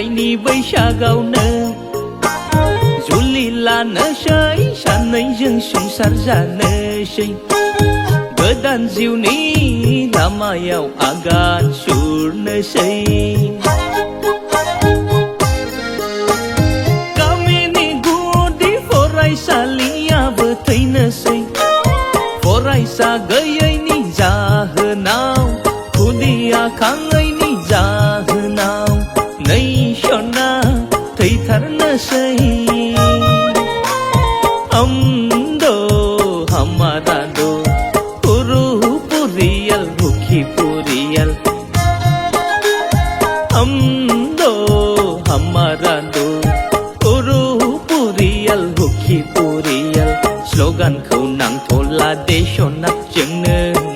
lại ni bây xa gạo nơ dù lì là nơ sấy sàn nấy dưng sung sar ra nơ sấy gỡ đàn diều ni là mà yêu agan sur nơ sấy kami gu đi forai sa lia vợ thấy nơ sấy forai sa gơi ấy ni ra hờ nào khu đi khang ấy ni ra hờ nào nay shona thấy thar nơ sấy do hamara do puru puriyal bukhi puriyal do hamara do puru puriyal bukhi puriyal slogan khâu nang thola de shonap cheng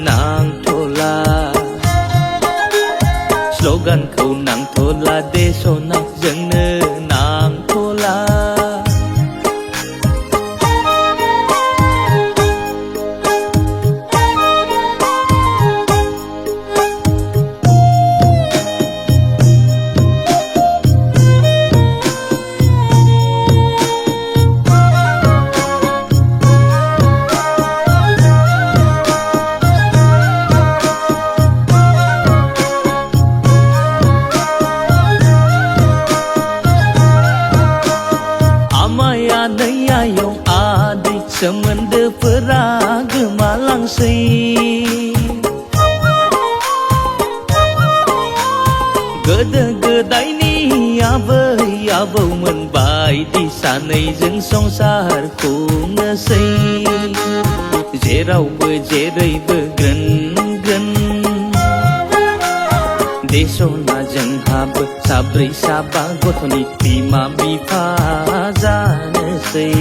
nang thola slogan khâu nang thola de shonap cheng nang thola Semende perag malang sei Gede gedai ni abai abau men bai di sanai jeng song sar ku ngesei Jerau be jerai be gren Deso na jeng hab sabri saba gothoni pima bifa jane sei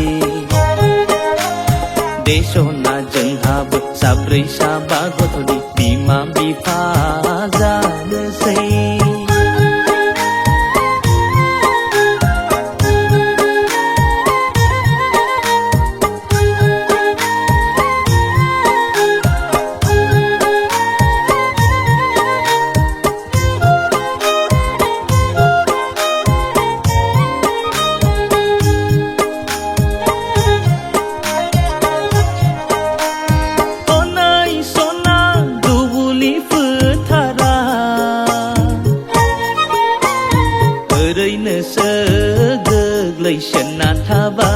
Deso na jeng hab sabri saba gothoni bima bifa jane sei Lời sân na tha ba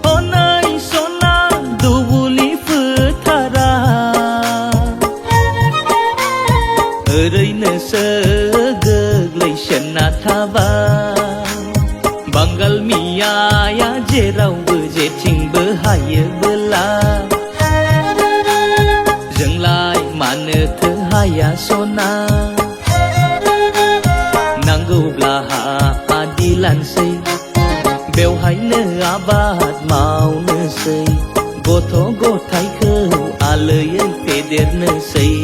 Onai sona dubuli phthara Ở đây nơ sơ gơ lời sân na tha ba Bangal miya ya jerau bơ je ching bơ hai bơ la Dừng lại mà nơ thơ haya sona Nanggu blaha adilan sei Beo hai nơ abad mau nơ sei Gotho go thai khâu alơi ấy peder nơ sei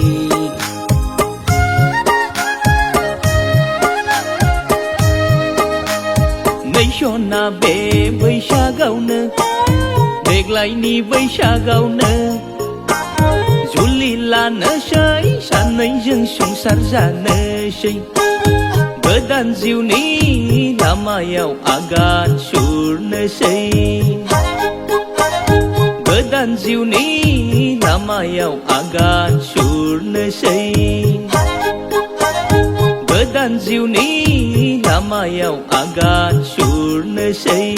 Ngay shona be bây xa gạo nơ Beg lại ni bây xa gạo nơ Juli là nơ sấy sàn nấy dưng sung sar ra nơ sấy Gỡ đàn diều ni là mà yêu agan sur nơ sấy Gỡ đàn diều ni là mà yêu agan sur nơ sấy Gỡ đàn diều ni là mà yêu agan sur nơ sấy